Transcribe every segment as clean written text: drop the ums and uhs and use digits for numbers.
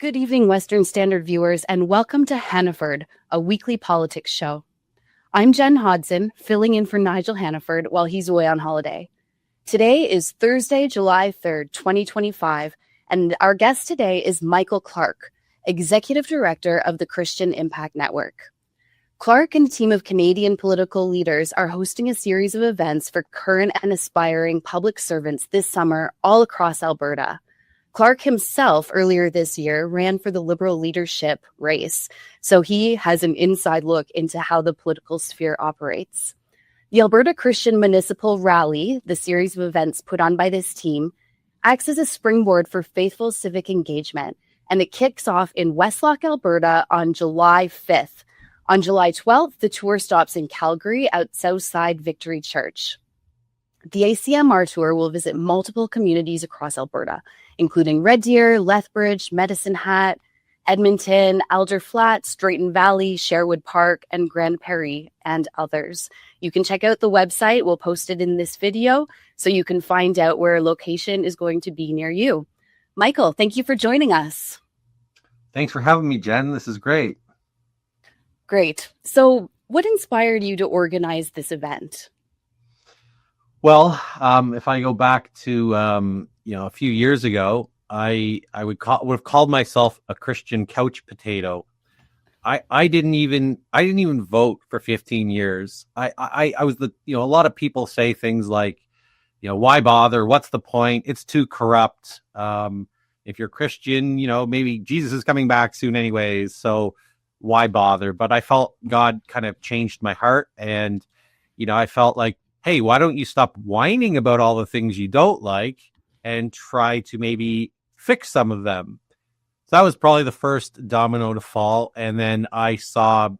Good evening, Western Standard viewers, and welcome to Hannaford, a weekly politics show. I'm Jen Hodgson, filling in for Nigel Hannaford while he's away on holiday. Today is Thursday, July 3rd, 2025, and our guest today is Michael Clark, Executive Director of the Christian Impact Network. Clark and a team of Canadian political leaders are hosting a series of events for current and aspiring public servants this summer all across Alberta. Clark himself earlier this year ran for the Liberal leadership race, so he has an inside look into how the political sphere operates. The Alberta Christian Municipal Rally, the series of events put on by this team, acts as a springboard for faithful civic engagement, and it kicks off in Westlock, Alberta on July 5th. On July 12th, the tour stops in Calgary at Southside Victory Church. The ACMR tour will visit multiple communities across Alberta, including Red Deer, Lethbridge, Medicine Hat, Edmonton, Alder Flats, Drayton Valley, Sherwood Park, and Grand Prairie, and others. You can check out the website. We'll post it in this video so you can find out where a location is going to be near you. Michael, thank you for joining us. Thanks for having me, Jen. This is great. Great. So what inspired you to organize this event? Well, if I go back to a few years ago, I would have called myself a Christian couch potato. I didn't even vote for 15 years. I was a lot of people say things like, why bother? What's the point? It's too corrupt. If you're Christian, maybe Jesus is coming back soon anyways, so why bother? But I felt God kind of changed my heart, and I felt like, hey, why don't you stop whining about all the things you don't like and try to maybe fix some of them? So that was probably the first domino to fall. And then I saw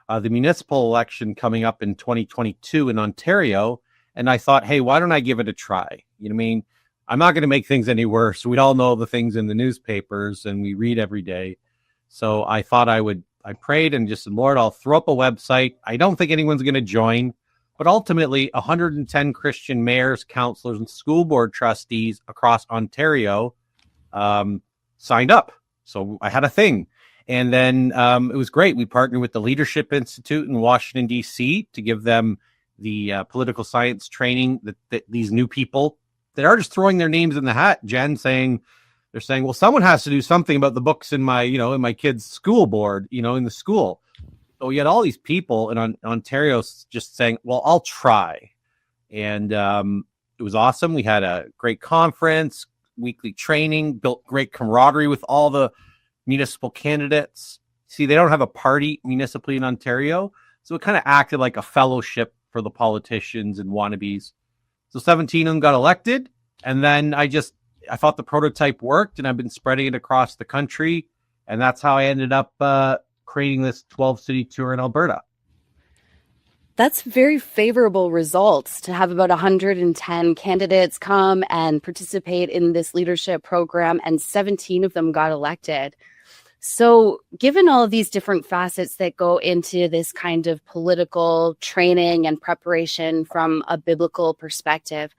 the municipal election coming up in 2022 in Ontario. And I thought, hey, why don't I give it a try? I'm not going to make things any worse. We all know the things in the newspapers and we read every day. So I thought I prayed and just said, Lord, I'll throw up a website. I don't think anyone's going to join. But ultimately, 110 Christian mayors, councillors, and school board trustees across Ontario signed up. So I had a thing. And then it was great. We partnered with the Leadership Institute in Washington, D.C. to give them the political science training that these new people that are just throwing their names in the hat, Jen, they're saying, well, someone has to do something about the books in my kid's school board, in the school. So we had all these people in Ontario just saying, well, I'll try. And it was awesome. We had a great conference, weekly training, built great camaraderie with all the municipal candidates. See, they don't have a party municipally in Ontario. So it kind of acted like a fellowship for the politicians and wannabes. So 17 of them got elected. And then I thought the prototype worked, and I've been spreading it across the country. And that's how I ended up creating this 12-city tour in Alberta. That's very favorable results to have about 110 candidates come and participate in this leadership program, and 17 of them got elected. So given all of these different facets that go into this kind of political training and preparation from a biblical perspective,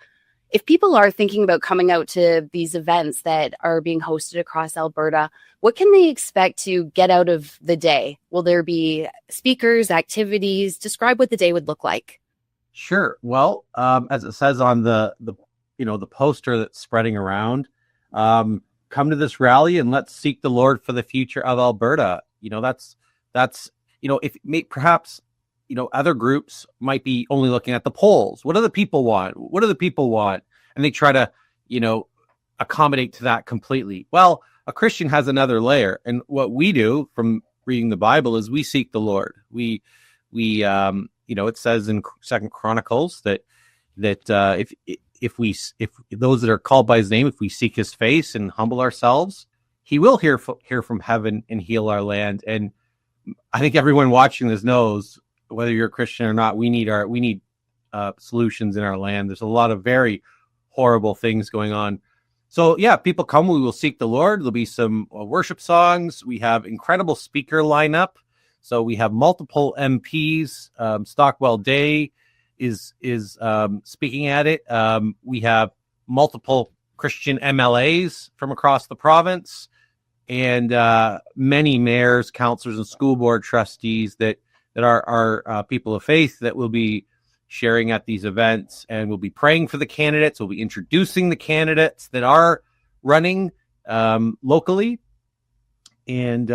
if people are thinking about coming out to these events that are being hosted across Alberta, what can they expect to get out of the day? Will there be speakers, activities? Describe what the day would look like. Sure. Well, as it says on the poster that's spreading around, come to this rally and let's seek the Lord for the future of Alberta. Perhaps other groups might be only looking at the polls. What do the people want? What do the people want? And they try to, accommodate to that completely. Well, a Christian has another layer. And what we do from reading the Bible is we seek the Lord. We it says in 2 Chronicles that if those that are called by his name, if we seek his face and humble ourselves, he will hear from heaven and heal our land. And I think everyone watching this knows, whether you're a Christian or not, we need solutions in our land. There's a lot of very horrible things going on. So yeah, people come, we will seek the Lord. There'll be some worship songs. We have incredible speaker lineup. So we have multiple MPs. Stockwell Day is speaking at it. We have multiple Christian MLAs from across the province. and many mayors, councilors, and school board trustees that are people of faith that will be sharing at these events, and we'll be praying for the candidates. We'll be introducing the candidates that are running locally, and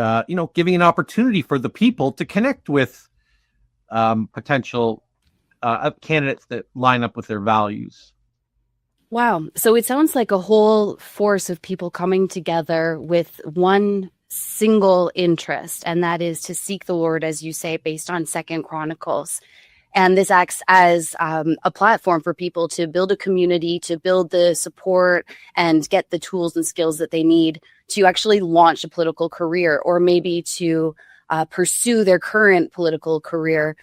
giving an opportunity for the people to connect with potential candidates that line up with their values. Wow. So it sounds like a whole force of people coming together with one single interest, and that is to seek the Lord, as you say, based on Second Chronicles. And this acts as a platform for people to build a community, to build the support and get the tools and skills that they need to actually launch a political career, or maybe to pursue their current political career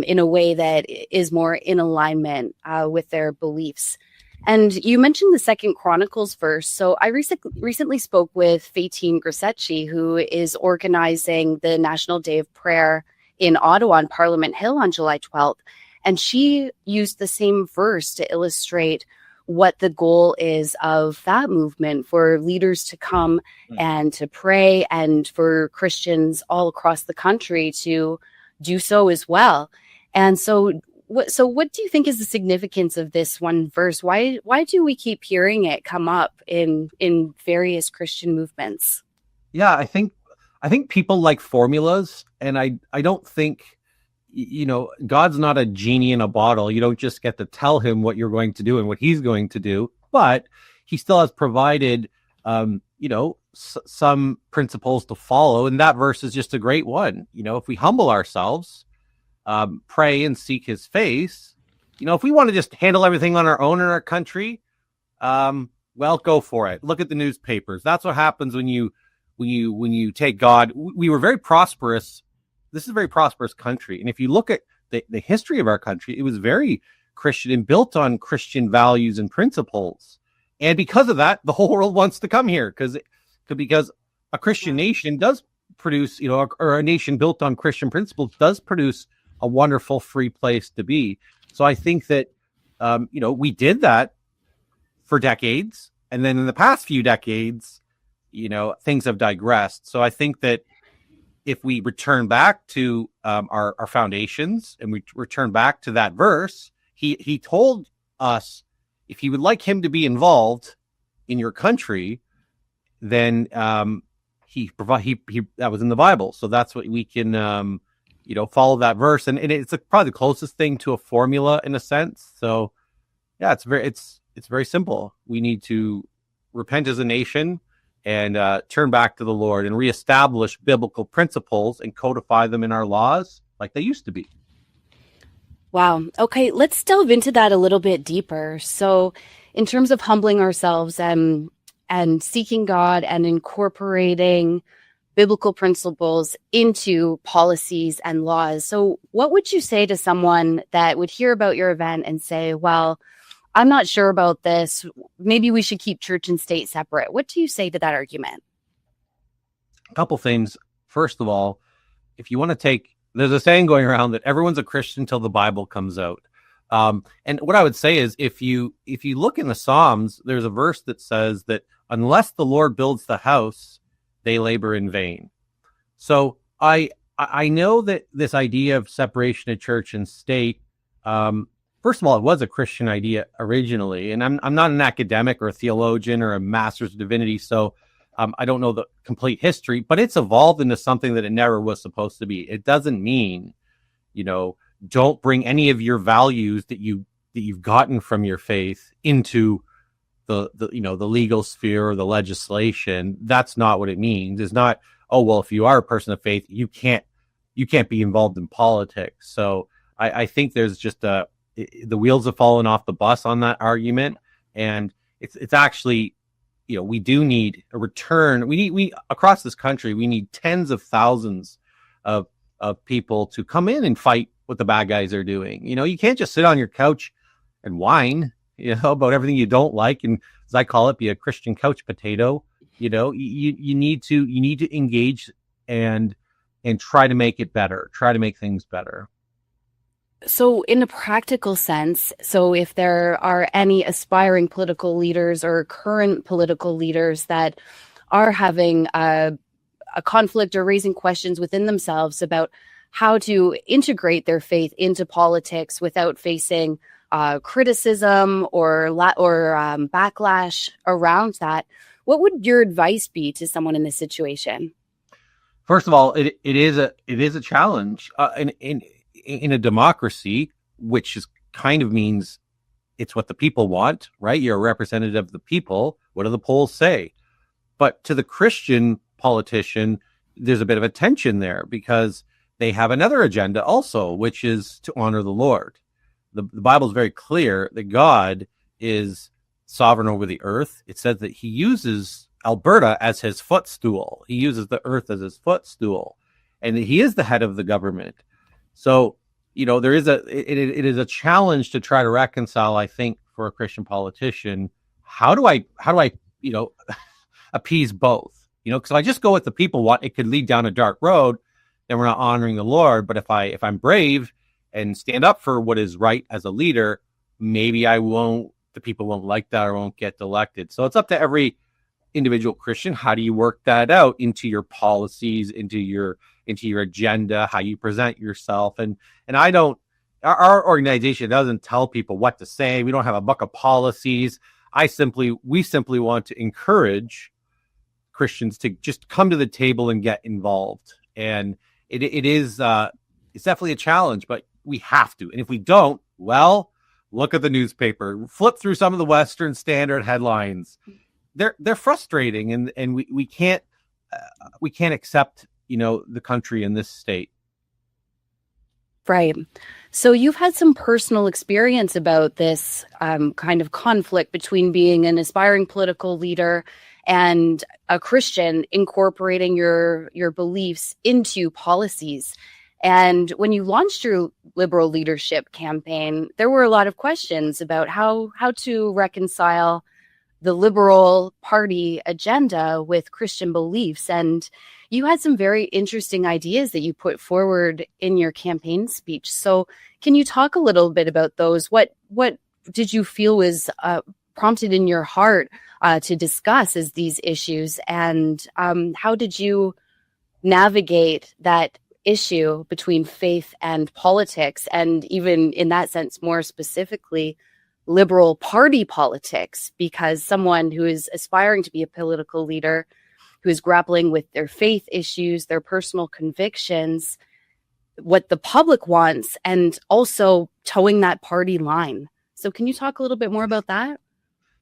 in a way that is more in alignment with their beliefs. And you mentioned the Second Chronicles verse. So I recently spoke with Fatine Grasecci, who is organizing the National Day of Prayer in Ottawa on Parliament Hill on July 12th. And she used the same verse to illustrate what the goal is of that movement, for leaders to come and to pray, and for Christians all across the country to do so as well. And so what do you think is the significance of this one verse? Why do we keep hearing it come up in various Christian movements? Yeah, I think people like formulas, and I don't think, God's not a genie in a bottle. You don't just get to tell him what you're going to do and what he's going to do, but he still has provided some principles to follow, and that verse is just a great one. If we humble ourselves, pray and seek his face, if we want to just handle everything on our own in our country, well, go for it. Look at the newspapers. That's what happens when you take God. We were very prosperous. This is a very prosperous country. And if you look at the history of our country, it was very Christian and built on Christian values and principles. And because of that, the whole world wants to come here because a Christian nation does produce, or a nation built on Christian principles does produce a wonderful free place to be. So I think that, we did that for decades. And then in the past few decades, things have digressed. So I think that if we return back to our foundations, and we return back to that verse, he told us, if you would like him to be involved in your country, then that was in the Bible. So that's what we can, follow that verse. And it's probably the closest thing to a formula in a sense. So yeah, it's very simple. We need to repent as a nation and turn back to the Lord and reestablish biblical principles and codify them in our laws like they used to be. Wow. Okay, let's delve into that a little bit deeper. So in terms of humbling ourselves and seeking God and incorporating biblical principles into policies and laws. So what would you say to someone that would hear about your event and say, well, I'm not sure about this. Maybe we should keep church and state separate. What do you say to that argument? A couple things. First of all, if you want to there's a saying going around that everyone's a Christian until the Bible comes out. And what I would say is, if you look in the Psalms, there's a verse that says that unless the Lord builds the house, they labor in vain. So I know that this idea of separation of church and state, first of all, it was a Christian idea originally, and I'm not an academic or a theologian or a master's of divinity, so I don't know the complete history, but it's evolved into something that it never was supposed to be. It doesn't mean, don't bring any of your values that you've gotten from your faith into the legal sphere or the legislation. That's not what it means. It's not, oh, well, if you are a person of faith, you can't be involved in politics. So I think there's just the wheels have fallen off the bus on that argument, and it's actually, we do need a return. We across this country, we need tens of thousands of people to come in and fight what the bad guys are doing. You can't just sit on your couch and whine, about everything you don't like, and as I call it, be a Christian couch potato. You need to engage and try to make it better, try to make things better. So in a practical sense, so if there are any aspiring political leaders or current political leaders that are having a conflict or raising questions within themselves about how to integrate their faith into politics without facing criticism or backlash around that. What would your advice be to someone in this situation? First of all, it is a challenge in a democracy, which is kind of means it's what the people want, right? You're a representative of the people. What do the polls say? But to the Christian politician, there's a bit of a tension there because they have another agenda also, which is to honor the Lord. The Bible is very clear that God is sovereign over the earth. It says that he uses Alberta as his footstool. He uses the earth as his footstool, and he is the head of the government. So, there is it is a challenge to try to reconcile, I think, for a Christian politician. How do I appease both? Because if I just go with the people want, it could lead down a dark road, then we're not honoring the Lord. But if I'm brave and stand up for what is right as a leader, maybe the people won't like that or won't get elected. So it's up to every individual Christian. How do you work that out into your policies, into your agenda, how you present yourself? And our organization doesn't tell people what to say. We don't have a book of policies. We simply want to encourage Christians to just come to the table and get involved. And it's definitely a challenge, but we have to. And if we don't, well, look at the newspaper, flip through some of the Western Standard headlines. They're frustrating, and we can't accept the country in this state. Right. So you've had some personal experience about this kind of conflict between being an aspiring political leader and a Christian incorporating your beliefs into policies. And when you launched your liberal leadership campaign, there were a lot of questions about how to reconcile the Liberal Party agenda with Christian beliefs. And you had some very interesting ideas that you put forward in your campaign speech. So can you talk a little bit about those? What did you feel was prompted in your heart to discuss as these issues? And how did you navigate that issue between faith and politics, and even in that sense, more specifically, Liberal Party politics? Because someone who is aspiring to be a political leader, who is grappling with their faith issues, their personal convictions, what the public wants, and also towing that party line. So can you talk a little bit more about that?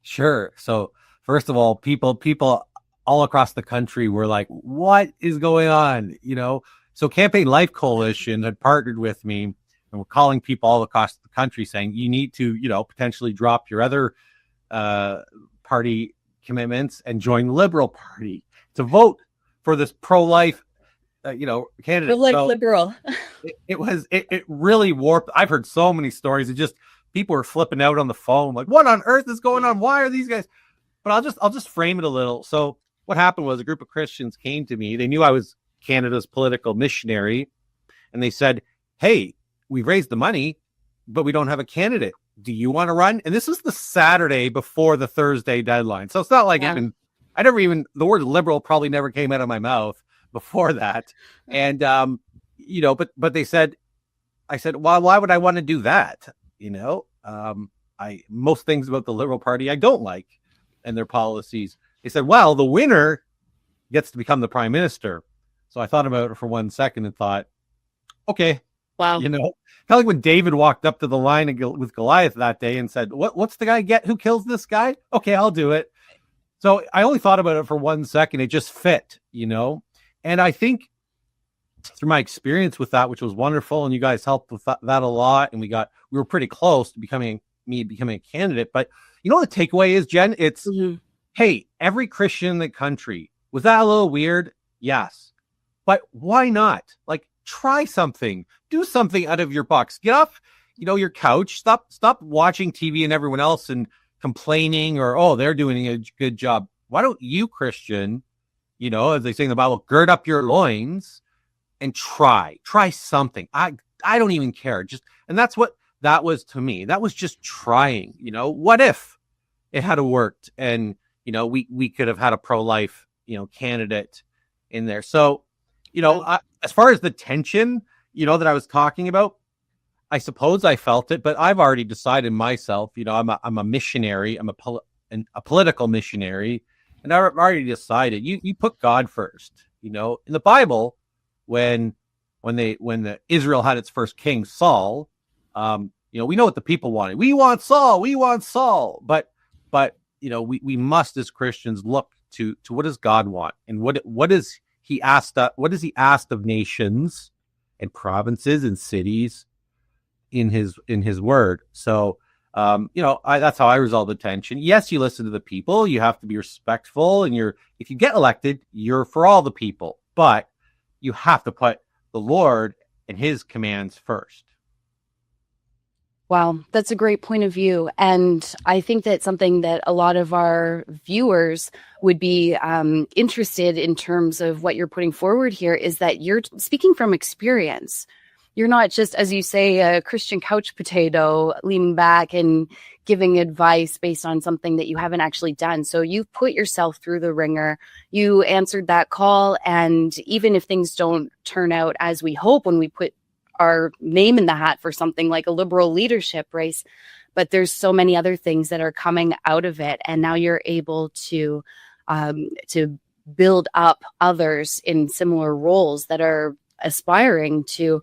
Sure. So first of all, people all across the country were like, what is going on? So Campaign Life Coalition had partnered with me, and we're calling people all across the country saying, you need to, potentially drop your other party commitments and join the Liberal Party to vote for this pro-life, candidate. Liberal. It really warped. I've heard so many stories. People were flipping out on the phone, like, what on earth is going on? Why are these guys? But I'll just frame it a little. So what happened was a group of Christians came to me. They knew I was Canada's political missionary, and they said, hey, we've raised the money, but we don't have a candidate. Do you want to run? And this was the Saturday before the Thursday deadline. So it's not like the word liberal probably never came out of my mouth before that. And, but they said, I said, well, why would I want to do that? Most things about the Liberal Party I don't like and their policies. They said, well, the winner gets to become the prime minister. So I thought about it for 1 second and thought, okay. Wow. Kind of like when David walked up to the line with Goliath that day and said, what's the guy get? Who kills this guy? Okay, I'll do it. So I only thought about it for 1 second. It just fit, And I think through my experience with that, which was wonderful, and you guys helped with that a lot, and we were pretty close to becoming a candidate. But the takeaway is, Jen, it's, hey, every Christian in the country, was that a little weird? Yes. But why not? Like, try something, do something out of your box, get off, your couch, stop watching TV and everyone else and complaining or, oh, they're doing a good job. Why don't you, Christian, as they say in the Bible, gird up your loins and try something. I don't even care. And that's what that was to me. That was just trying, what if it had worked and, we could have had a pro-life candidate in there. So, as far as the tension, that I was talking about, I suppose I felt it, but I've already decided myself, I'm a missionary. I'm a political missionary, and I've already decided you put God first. In the Bible, when the Israel had its first king, Saul, we know what the people wanted. We want Saul. But we must, as Christians, look to what does God want, and what is he asked of nations and provinces and cities in his word. So that's how I resolve the tension. Yes, you listen to the people, you have to be respectful, and if you get elected, you're for all the people, but you have to put the Lord and his commands first. Wow, that's a great point of view. And I think that's something that a lot of our viewers would be interested in terms of what you're putting forward here, is that you're speaking from experience. You're not just, as you say, a Christian couch potato leaning back and giving advice based on something that you haven't actually done. So you've put yourself through the ringer. You answered that call. And even if things don't turn out as we hope when we put our name in the hat for something like a liberal leadership race, but there's so many other things that are coming out of it. And now you're able to build up others in similar roles that are aspiring to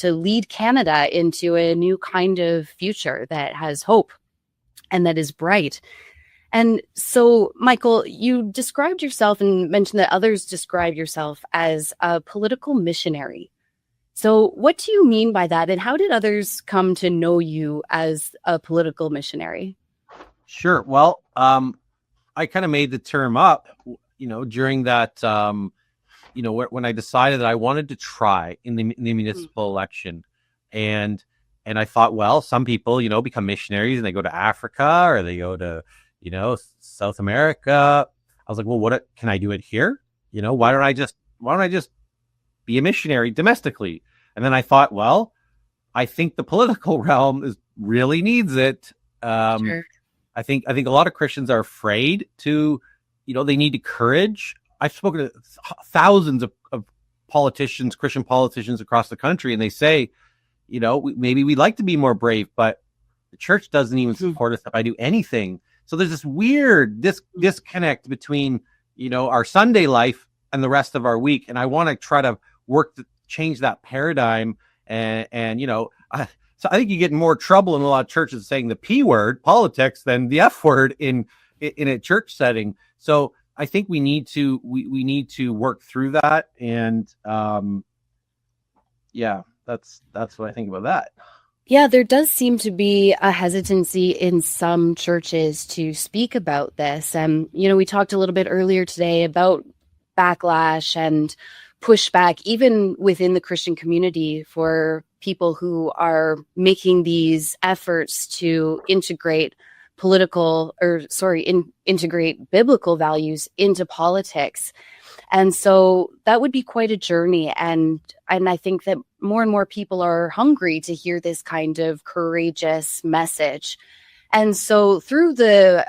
lead Canada into a new kind of future that has hope and that is bright. And so, Michael, you described yourself and mentioned that others describe yourself as a political missionary. So what do you mean by that? And how did others come to know you as a political missionary? Sure. Well, I kind of made the term up, during that, when I decided that I wanted to try in the municipal election. And I thought, well, some people, become missionaries and they go to Africa or they go to, South America. I was like, well, what can I do it here? Why don't I just be a missionary domestically? And then I thought, well, I think the political realm really needs it. Sure. I think a lot of Christians are afraid to, they need courage. I've spoken to thousands of politicians, Christian politicians across the country, and they say, maybe we'd like to be more brave, but the church doesn't even support us if I do anything. So there's this weird disconnect between, our Sunday life and the rest of our week. And I want to try to work to change that paradigm. And so I think you get in more trouble in a lot of churches saying the P word, politics, than the F word in a church setting. So I think we need to work through that. And that's what I think about that. Yeah, there does seem to be a hesitancy in some churches to speak about this. And, we talked a little bit earlier today about backlash and pushback, even within the Christian community, for people who are making these efforts to integrate integrate biblical values into politics. And so that would be quite a journey. And I think that more and more people are hungry to hear this kind of courageous message. And so through the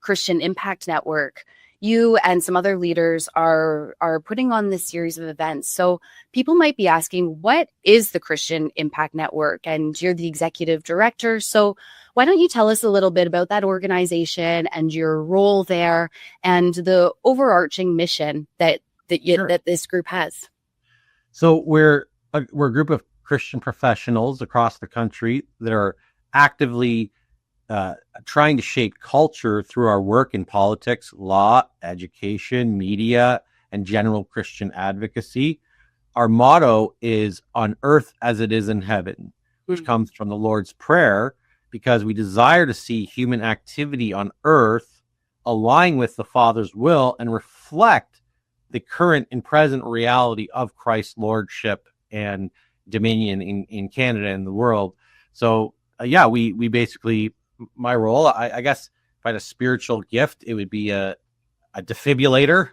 Christian Impact Network, you and some other leaders are putting on this series of events. So people might be asking, what is the Christian Impact Network? And you're the executive director. So why don't you tell us a little bit about that organization and your role there and the overarching mission that this group has? So we're a group of Christian professionals across the country that are actively trying to shape culture through our work in politics, law, education, media, and general Christian advocacy. Our motto is on earth as it is in heaven, which comes from the Lord's Prayer, because we desire to see human activity on earth align with the Father's will and reflect the current and present reality of Christ's lordship and dominion in Canada and the world. So, we basically, my role, I guess if I had a spiritual gift, it would be a defibrillator,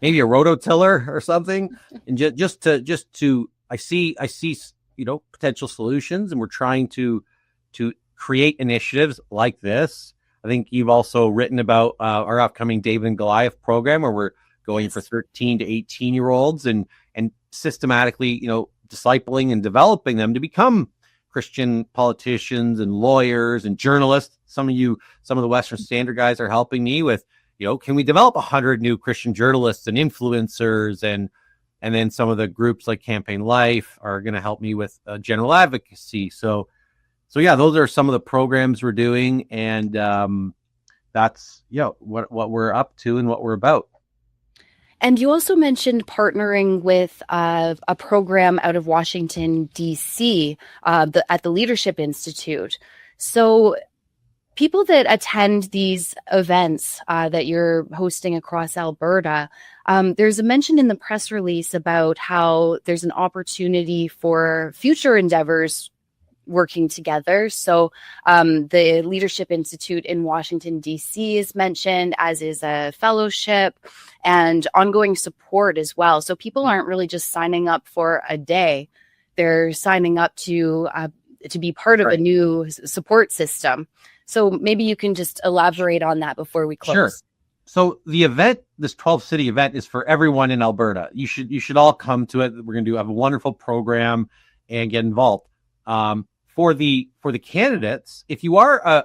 maybe a rototiller or something. And just to, I see, potential solutions, and we're trying to create initiatives like this. I think you've also written about our upcoming David and Goliath program, where we're going for 13 to 18-year-olds and systematically, discipling and developing them to become Christian politicians and lawyers and journalists. Some of the Western Standard guys are helping me with, can we develop 100 new Christian journalists and influencers, and then some of the groups like Campaign Life are going to help me with general advocacy. So yeah, those are some of the programs we're doing, and that's what we're up to and what we're about. And you also mentioned partnering with a program out of Washington, D.C., at the Leadership Institute. So people that attend these events that you're hosting across Alberta, there's a mention in the press release about how there's an opportunity for future endeavors working together. So the Leadership Institute in Washington, D.C. is mentioned, as is a fellowship and ongoing support as well. So people aren't really just signing up for a day. They're signing up to be part of a new support system. So maybe you can just elaborate on that before we close. Sure. So the event, this 12-city event, is for everyone in Alberta. You should all come to it. We're going to have a wonderful program and get involved. For the candidates, if you are a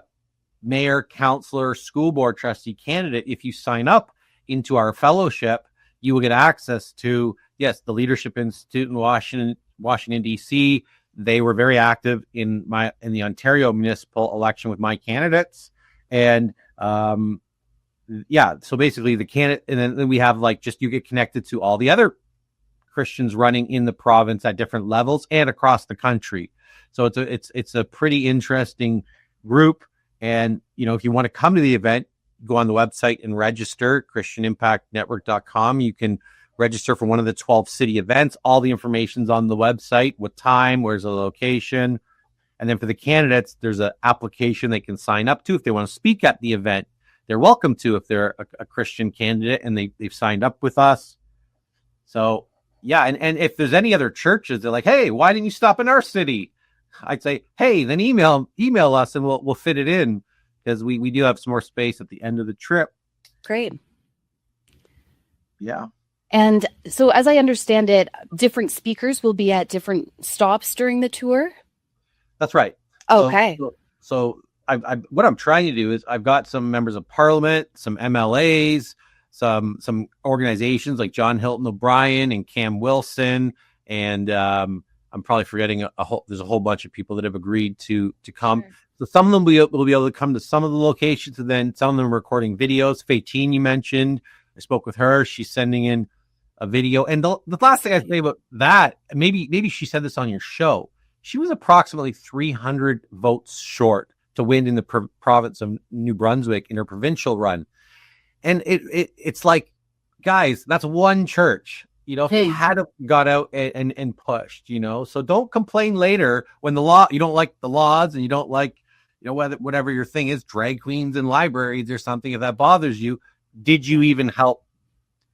mayor, councillor, school board trustee candidate, if you sign up into our fellowship, you will get access to, the Leadership Institute in Washington, D.C. They were very active in the Ontario municipal election with my candidates. And so basically the candidate, and then we have you get connected to all the other Christians running in the province at different levels and across the country. So it's a pretty interesting group. And, if you want to come to the event, go on the website and register, christianimpactnetwork.com. You can register for one of the 12 city events. All the information's on the website, what time, where's the location. And then for the candidates, there's an application they can sign up to if they want to speak at the event. They're welcome to if they're a Christian candidate and they've signed up with us. So, yeah, and if there's any other churches, they're like, hey, why didn't you stop in our city? I'd say, hey, then email us and we'll fit it in, because we do have some more space at the end of the trip. Great. Yeah. And so as I understand it, different speakers will be at different stops during the tour? That's right. Okay. So I what I'm trying to do is I've got some members of parliament, some MLAs, some organizations like John Hilton O'Brien and Cam Wilson, and I'm probably forgetting there's a whole bunch of people that have agreed to come. Sure. So some of them will be able to come to some of the locations, and then some of them are recording videos. Fatine, you mentioned, I spoke with her. She's sending in a video. And the last thing I say about that, maybe she said this on your show, she was approximately 300 votes short to win in the province of New Brunswick in her provincial run. And it's like, guys, that's one church. If you had got out and pushed, so don't complain later when you don't like the laws and you don't like, whatever your thing is, drag queens and libraries or something. If that bothers you, did you even help?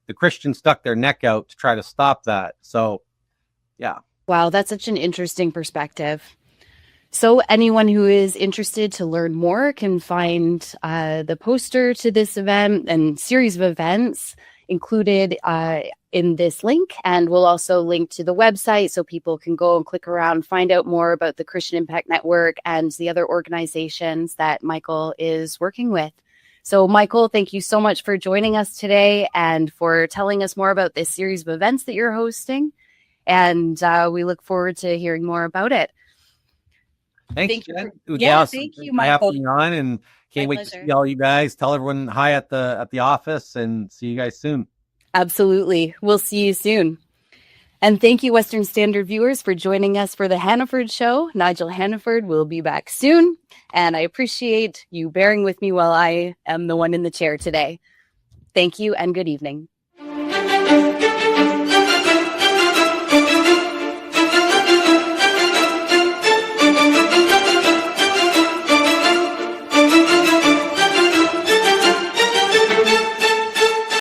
The Christians stuck their neck out to try to stop that. So, yeah. Wow, that's such an interesting perspective. So anyone who is interested to learn more can find the poster to this event and series of events included in this link. And we'll also link to the website so people can go and click around, find out more about the Christian Impact Network and the other organizations that Michael is working with. So Michael, thank you so much for joining us today and for telling us more about this series of events that you're hosting. And we look forward to hearing more about it. Thank you. Thank you, Michael. Having on, and can't wait to see all you guys. Tell everyone hi at the office, and see you guys soon. Absolutely. We'll see you soon. And thank you, Western Standard viewers, for joining us for the Hannaford Show. Nigel Hannaford will be back soon, and I appreciate you bearing with me while I am the one in the chair today. Thank you and good evening.